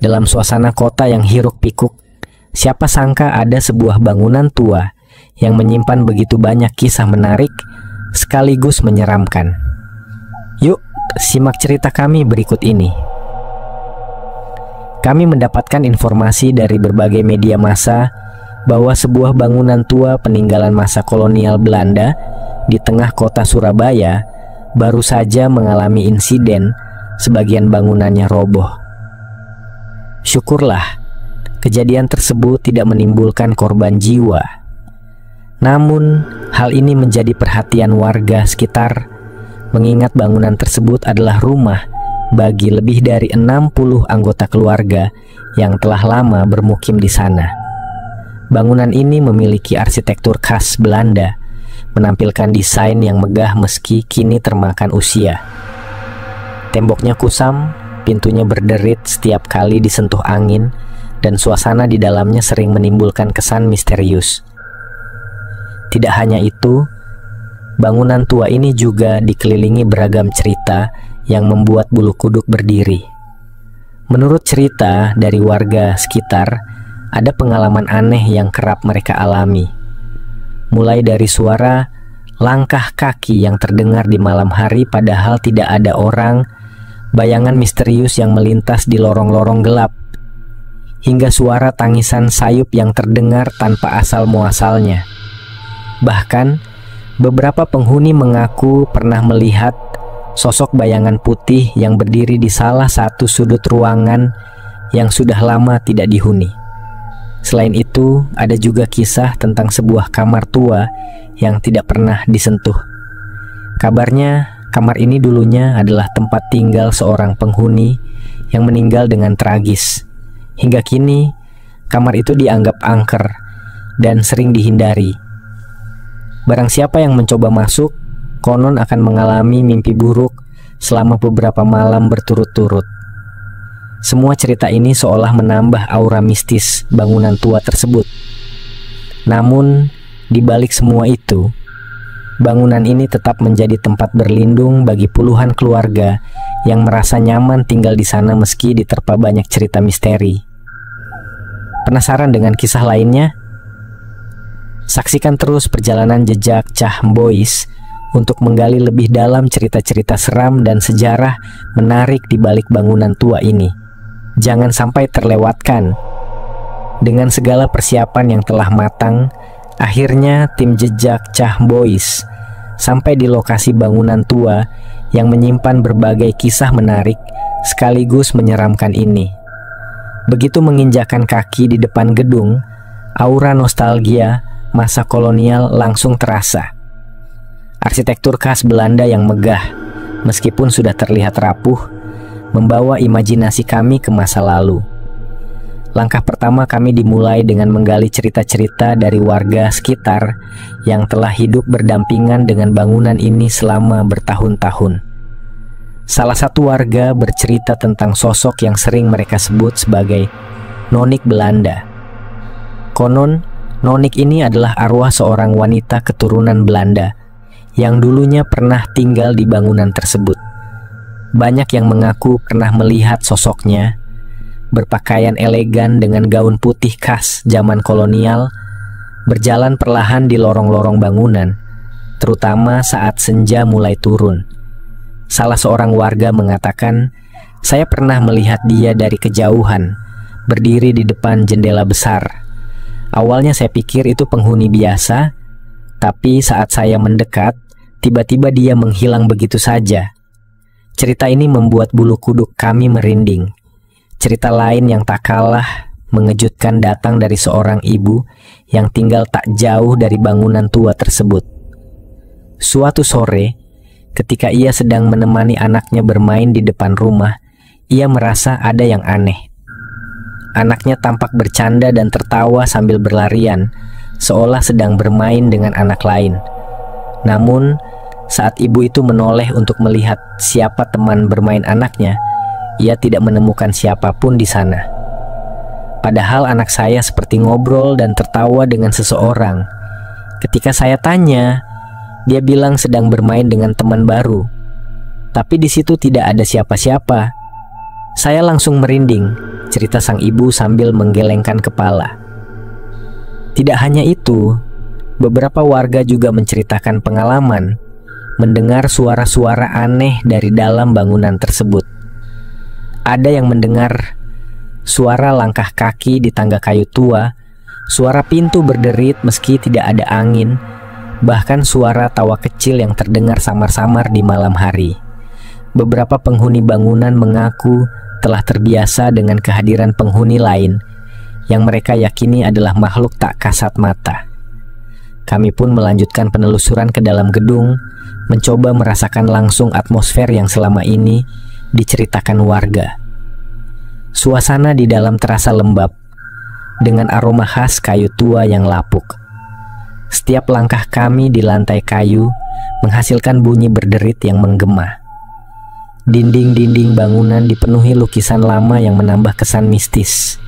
Dalam suasana kota yang hiruk-pikuk, siapa sangka ada sebuah bangunan tua yang menyimpan begitu banyak kisah menarik sekaligus menyeramkan. Yuk, simak cerita kami berikut ini. Kami mendapatkan informasi dari berbagai media massa bahwa sebuah bangunan tua peninggalan masa kolonial Belanda di tengah kota Surabaya baru saja mengalami insiden sebagian bangunannya roboh. Syukurlah, kejadian tersebut tidak menimbulkan korban jiwa. Namun, hal ini menjadi perhatian warga sekitar, mengingat bangunan tersebut adalah rumah bagi lebih dari 60 anggota keluarga yang telah lama bermukim di sana. Bangunan ini memiliki arsitektur khas Belanda, menampilkan desain yang megah meski kini termakan usia. Temboknya kusam, pintunya berderit setiap kali disentuh angin, dan suasana di dalamnya sering menimbulkan kesan misterius. Tidak hanya itu, bangunan tua ini juga dikelilingi beragam cerita yang membuat bulu kuduk berdiri. Menurut cerita dari warga sekitar, ada pengalaman aneh yang kerap mereka alami. Mulai dari suara langkah kaki yang terdengar di malam hari padahal tidak ada orang, bayangan misterius yang melintas di lorong-lorong gelap, hingga suara tangisan sayup yang terdengar tanpa asal muasalnya. Bahkan, beberapa penghuni mengaku pernah melihat sosok bayangan putih yang berdiri di salah satu sudut ruangan yang sudah lama tidak dihuni. Selain itu, ada juga kisah tentang sebuah kamar tua yang tidak pernah disentuh. Kabarnya, kamar ini dulunya adalah tempat tinggal seorang penghuni yang meninggal dengan tragis. Hingga kini, kamar itu dianggap angker dan sering dihindari. Barang siapa yang mencoba masuk, konon akan mengalami mimpi buruk selama beberapa malam berturut-turut. Semua cerita ini seolah menambah aura mistis bangunan tua tersebut. Namun, di balik semua itu, bangunan ini tetap menjadi tempat berlindung bagi puluhan keluarga yang merasa nyaman tinggal di sana meski diterpa banyak cerita misteri. Penasaran dengan kisah lainnya? Saksikan terus perjalanan jejak Cah Mbois untuk menggali lebih dalam cerita-cerita seram dan sejarah menarik di balik bangunan tua ini. Jangan sampai terlewatkan. Dengan segala persiapan yang telah matang, akhirnya tim jejak Cah Mbois sampai di lokasi bangunan tua yang menyimpan berbagai kisah menarik sekaligus menyeramkan ini. Begitu menginjakan kaki di depan gedung, aura nostalgia masa kolonial langsung terasa. Arsitektur khas Belanda yang megah, meskipun sudah terlihat rapuh, membawa imajinasi kami ke masa lalu. Langkah pertama kami dimulai dengan menggali cerita-cerita dari warga sekitar yang telah hidup berdampingan dengan bangunan ini selama bertahun-tahun. Salah satu warga bercerita tentang sosok yang sering mereka sebut sebagai Nonik Belanda. Konon, Nonik ini adalah arwah seorang wanita keturunan Belanda yang dulunya pernah tinggal di bangunan tersebut. Banyak yang mengaku pernah melihat sosoknya berpakaian elegan dengan gaun putih khas zaman kolonial, berjalan perlahan di lorong-lorong bangunan, terutama saat senja mulai turun. Salah seorang warga mengatakan, "Saya pernah melihat dia dari kejauhan, berdiri di depan jendela besar. Awalnya saya pikir itu penghuni biasa, tapi saat saya mendekat, tiba-tiba dia menghilang begitu saja." Cerita ini membuat bulu kuduk kami merinding. Cerita lain yang tak kalah mengejutkan datang dari seorang ibu yang tinggal tak jauh dari bangunan tua tersebut. Suatu sore, ketika ia sedang menemani anaknya bermain di depan rumah, ia merasa ada yang aneh. Anaknya tampak bercanda dan tertawa sambil berlarian, seolah sedang bermain dengan anak lain. Namun, saat ibu itu menoleh untuk melihat siapa teman bermain anaknya, ia tidak menemukan siapapun di sana. Padahal anak saya seperti ngobrol dan tertawa dengan seseorang. Ketika saya tanya, dia bilang sedang bermain dengan teman baru. Tapi di situ tidak ada siapa-siapa. Saya langsung merinding. cerita sang ibu sambil menggelengkan kepala. Tidak hanya itu, beberapa warga juga menceritakan pengalaman mendengar suara-suara aneh dari dalam bangunan tersebut. Ada yang mendengar suara langkah kaki di tangga kayu tua, suara pintu berderit meski tidak ada angin, bahkan suara tawa kecil yang terdengar samar-samar di malam hari. Beberapa penghuni bangunan mengaku telah terbiasa dengan kehadiran penghuni lain yang mereka yakini adalah makhluk tak kasat mata. Kami pun melanjutkan penelusuran ke dalam gedung, mencoba merasakan langsung atmosfer yang selama ini diceritakan warga. Suasana di dalam terasa lembab, dengan aroma khas kayu tua yang lapuk. Setiap langkah kami di lantai kayu menghasilkan bunyi berderit yang menggema. Dinding-dinding bangunan dipenuhi lukisan lama yang menambah kesan mistis.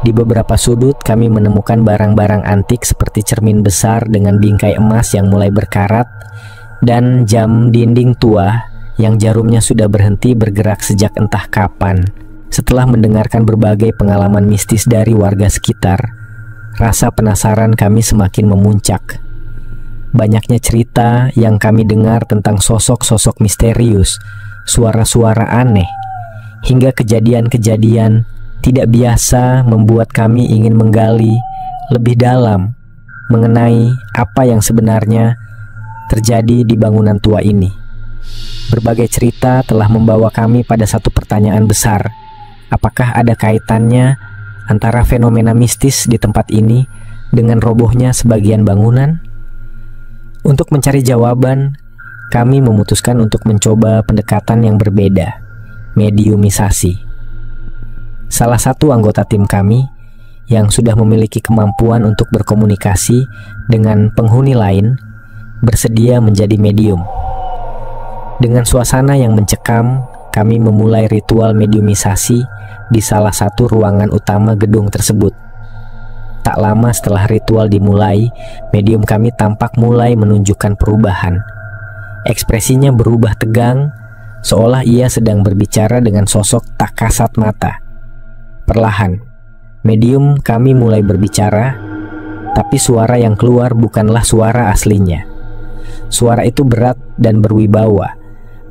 Di beberapa sudut kami menemukan barang-barang antik seperti cermin besar dengan bingkai emas yang mulai berkarat dan jam dinding tua yang jarumnya sudah berhenti bergerak sejak entah kapan. Setelah mendengarkan berbagai pengalaman mistis dari warga sekitar, rasa penasaran kami semakin memuncak. Banyaknya cerita yang kami dengar tentang sosok-sosok misterius, suara-suara aneh, hingga kejadian-kejadian tidak biasa membuat kami ingin menggali lebih dalam mengenai apa yang sebenarnya terjadi di bangunan tua ini. Berbagai cerita telah membawa kami pada satu pertanyaan besar. Apakah ada kaitannya antara fenomena mistis di tempat ini dengan robohnya sebagian bangunan? Untuk mencari jawaban, kami memutuskan untuk mencoba pendekatan yang berbeda, mediumisasi. Salah satu anggota tim kami yang sudah memiliki kemampuan untuk berkomunikasi dengan penghuni lain bersedia menjadi medium. Dengan suasana yang mencekam, kami memulai ritual mediumisasi di salah satu ruangan utama gedung tersebut. Tak lama setelah ritual dimulai, medium kami tampak mulai menunjukkan perubahan. Ekspresinya berubah tegang, seolah ia sedang berbicara dengan sosok tak kasat mata. Perlahan, medium kami mulai berbicara, tapi suara yang keluar bukanlah suara aslinya. Suara itu berat dan berwibawa,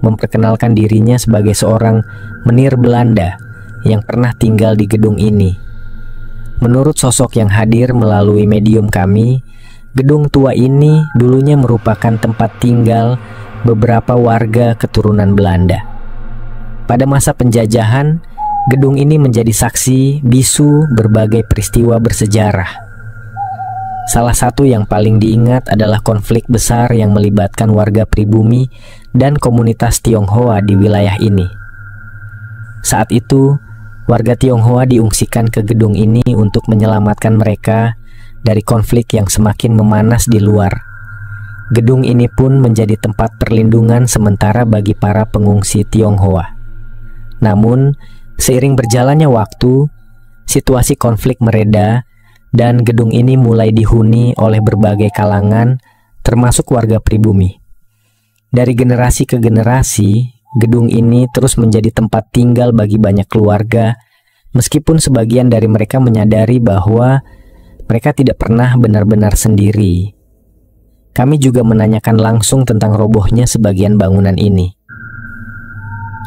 memperkenalkan dirinya sebagai seorang menir Belanda yang pernah tinggal di gedung ini. Menurut sosok yang hadir melalui medium kami, gedung tua ini dulunya merupakan tempat tinggal beberapa warga keturunan Belanda. Pada masa penjajahan, gedung ini menjadi saksi bisu berbagai peristiwa bersejarah. Salah satu yang paling diingat adalah konflik besar yang melibatkan warga pribumi dan komunitas Tionghoa di wilayah ini. Saat itu, warga Tionghoa diungsikan ke gedung ini untuk menyelamatkan mereka dari konflik yang semakin memanas di luar. Gedung ini pun menjadi tempat perlindungan sementara bagi para pengungsi Tionghoa. Namun, seiring berjalannya waktu, situasi konflik mereda dan gedung ini mulai dihuni oleh berbagai kalangan, termasuk warga pribumi. Dari generasi ke generasi, gedung ini terus menjadi tempat tinggal bagi banyak keluarga, meskipun sebagian dari mereka menyadari bahwa mereka tidak pernah benar-benar sendiri. Kami juga menanyakan langsung tentang robohnya sebagian bangunan ini.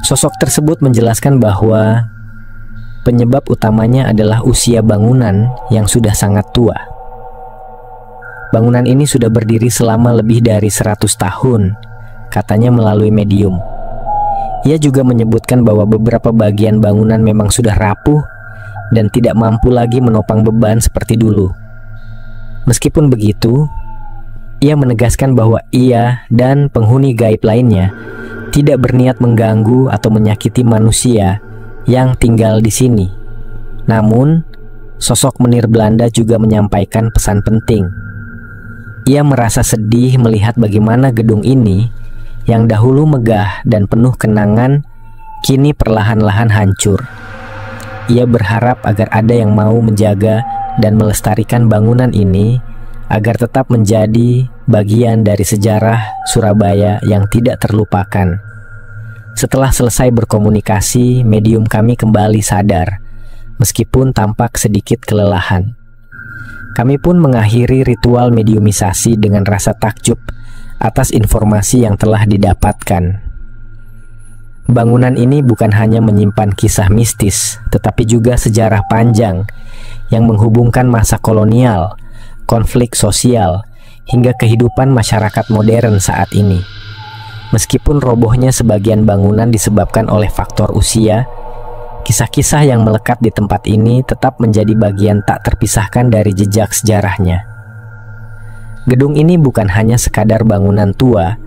Sosok tersebut menjelaskan bahwa penyebab utamanya adalah usia bangunan yang sudah sangat tua. Bangunan ini sudah berdiri selama lebih dari 100 tahun, katanya melalui medium. Ia juga menyebutkan bahwa beberapa bagian bangunan memang sudah rapuh dan tidak mampu lagi menopang beban seperti dulu. Meskipun begitu, ia menegaskan bahwa ia dan penghuni gaib lainnya tidak berniat mengganggu atau menyakiti manusia yang tinggal di sini. Namun, sosok menir Belanda juga menyampaikan pesan penting. Ia merasa sedih melihat bagaimana gedung ini yang dahulu megah dan penuh kenangan kini perlahan-lahan hancur. Ia berharap agar ada yang mau menjaga dan melestarikan bangunan ini agar tetap menjadi bagian dari sejarah Surabaya yang tidak terlupakan. Setelah selesai berkomunikasi, medium kami kembali sadar meskipun tampak sedikit kelelahan. Kami pun mengakhiri ritual mediumisasi dengan rasa takjub atas informasi yang telah didapatkan. Bangunan ini bukan hanya menyimpan kisah mistis, tetapi juga sejarah panjang yang menghubungkan masa kolonial, konflik sosial, hingga kehidupan masyarakat modern saat ini. Meskipun robohnya sebagian bangunan disebabkan oleh faktor usia, kisah-kisah yang melekat di tempat ini tetap menjadi bagian tak terpisahkan dari jejak sejarahnya. Gedung ini bukan hanya sekadar bangunan tua,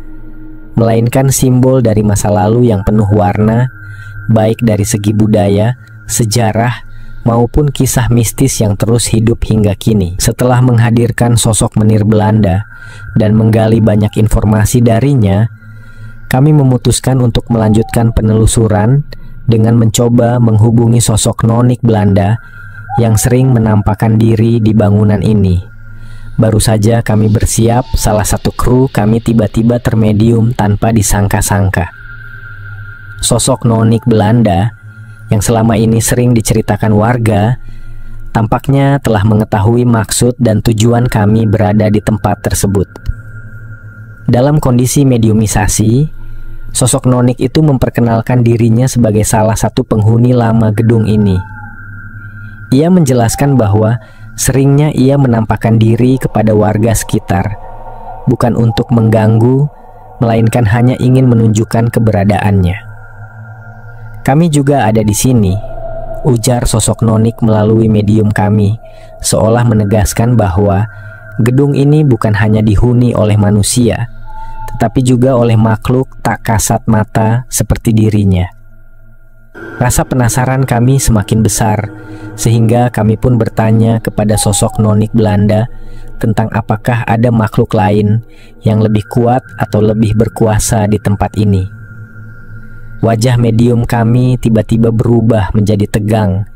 melainkan simbol dari masa lalu yang penuh warna, baik dari segi budaya, sejarah, maupun kisah mistis yang terus hidup hingga kini. Setelah menghadirkan sosok menir Belanda dan menggali banyak informasi darinya, kami memutuskan untuk melanjutkan penelusuran dengan mencoba menghubungi sosok nonik Belanda yang sering menampakkan diri di bangunan ini. Baru saja kami bersiap, salah satu kru kami tiba-tiba termedium tanpa disangka-sangka. Sosok nonik Belanda yang selama ini sering diceritakan warga tampaknya telah mengetahui maksud dan tujuan kami berada di tempat tersebut. Dalam kondisi mediumisasi, sosok nonik itu memperkenalkan dirinya sebagai salah satu penghuni lama gedung ini. Ia menjelaskan bahwa seringnya ia menampakkan diri kepada warga sekitar, bukan untuk mengganggu, melainkan hanya ingin menunjukkan keberadaannya. Kami juga ada di sini, ujar sosok nonik melalui medium kami, seolah menegaskan bahwa gedung ini bukan hanya dihuni oleh manusia, tetapi juga oleh makhluk tak kasat mata seperti dirinya. Rasa penasaran kami semakin besar, sehingga kami pun bertanya kepada sosok nonik Belanda tentang apakah ada makhluk lain yang lebih kuat atau lebih berkuasa di tempat ini. Wajah medium kami tiba-tiba berubah menjadi tegang,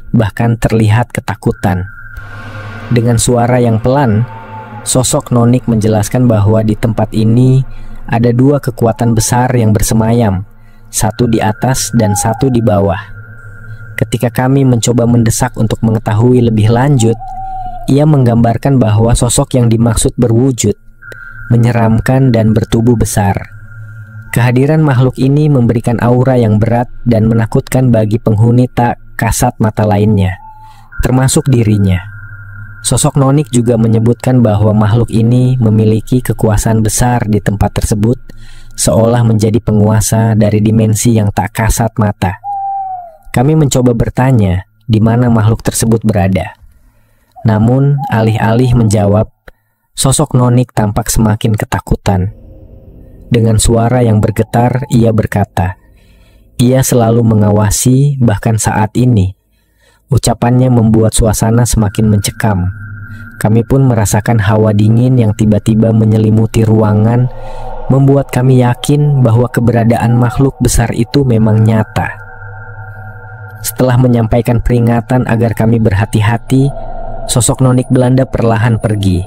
bahkan terlihat ketakutan. Dengan suara yang pelan, sosok nonik menjelaskan bahwa di tempat ini ada dua kekuatan besar yang bersemayam, satu di atas dan satu di bawah. Ketika kami mencoba mendesak untuk mengetahui lebih lanjut, ia menggambarkan bahwa sosok yang dimaksud berwujud, menyeramkan dan bertubuh besar. Kehadiran makhluk ini memberikan aura yang berat dan menakutkan bagi penghuni tak kasat mata lainnya, termasuk dirinya. Sosok nonik juga menyebutkan bahwa makhluk ini memiliki kekuasaan besar di tempat tersebut, seolah menjadi penguasa dari dimensi yang tak kasat mata. Kami mencoba bertanya di mana makhluk tersebut berada. Namun, alih-alih menjawab, sosok nonik tampak semakin ketakutan. Dengan suara yang bergetar, ia berkata, ia selalu mengawasi, bahkan saat ini. Ucapannya membuat suasana semakin mencekam. Kami pun merasakan hawa dingin yang tiba-tiba menyelimuti ruangan, membuat kami yakin bahwa keberadaan makhluk besar itu memang nyata. Setelah menyampaikan peringatan agar kami berhati-hati, sosok nonik Belanda perlahan pergi,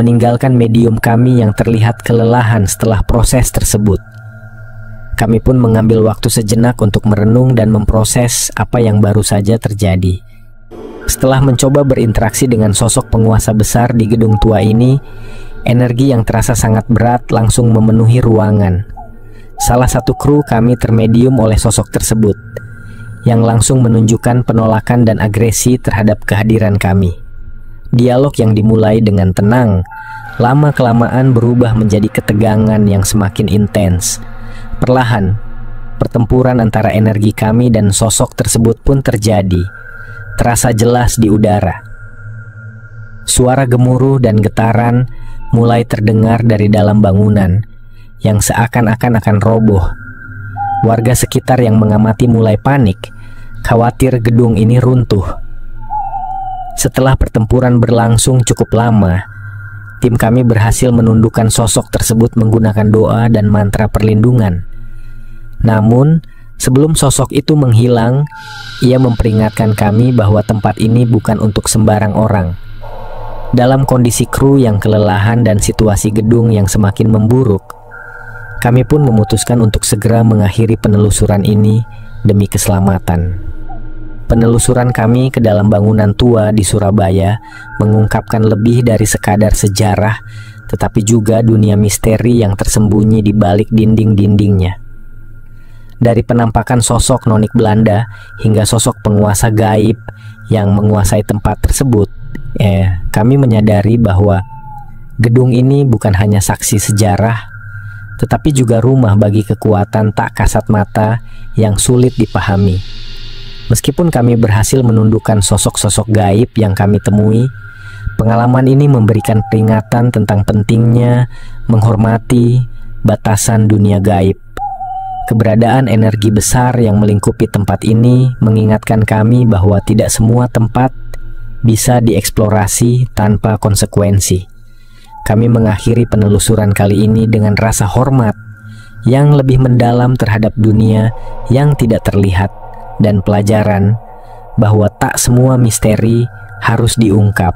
meninggalkan medium kami yang terlihat kelelahan setelah proses tersebut. Kami pun mengambil waktu sejenak untuk merenung dan memproses apa yang baru saja terjadi. Setelah mencoba berinteraksi dengan sosok penguasa besar di gedung tua ini, energi yang terasa sangat berat langsung memenuhi ruangan. Salah satu kru kami termedium oleh sosok tersebut, yang langsung menunjukkan penolakan dan agresi terhadap kehadiran kami. Dialog yang dimulai dengan tenang, lama-kelamaan berubah menjadi ketegangan yang semakin intens. Perlahan, pertempuran antara energi kami dan sosok tersebut pun terjadi, terasa jelas di udara. Suara gemuruh dan getaran mulai terdengar dari dalam bangunan, yang seakan-akan akan roboh. Warga sekitar yang mengamati mulai panik, khawatir gedung ini runtuh. Setelah pertempuran berlangsung cukup lama, tim kami berhasil menundukkan sosok tersebut menggunakan doa dan mantra perlindungan. Namun, sebelum sosok itu menghilang, ia memperingatkan kami bahwa tempat ini bukan untuk sembarang orang. Dalam kondisi kru yang kelelahan dan situasi gedung yang semakin memburuk, kami pun memutuskan untuk segera mengakhiri penelusuran ini demi keselamatan. Penelusuran kami ke dalam bangunan tua di Surabaya mengungkapkan lebih dari sekadar sejarah, tetapi juga dunia misteri yang tersembunyi di balik dinding-dindingnya. Dari penampakan sosok nonik Belanda hingga sosok penguasa gaib yang menguasai tempat tersebut, kami menyadari bahwa gedung ini bukan hanya saksi sejarah, tetapi juga rumah bagi kekuatan tak kasat mata yang sulit dipahami. Meskipun kami berhasil menundukkan sosok-sosok gaib yang kami temui, pengalaman ini memberikan peringatan tentang pentingnya menghormati batasan dunia gaib. Keberadaan energi besar yang melingkupi tempat ini mengingatkan kami bahwa tidak semua tempat bisa dieksplorasi tanpa konsekuensi. Kami mengakhiri penelusuran kali ini dengan rasa hormat yang lebih mendalam terhadap dunia yang tidak terlihat, dan pelajaran bahwa tak semua misteri harus diungkap.